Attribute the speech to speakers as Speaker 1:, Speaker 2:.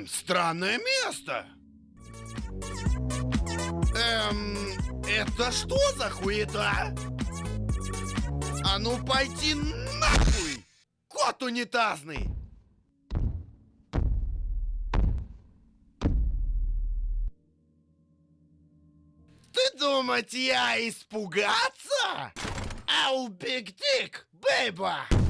Speaker 1: Странное место. Это что за хуета? А ну пойти нахуй! Кот унитазный! Ты думать, я испугаться? I'll big dick, baby!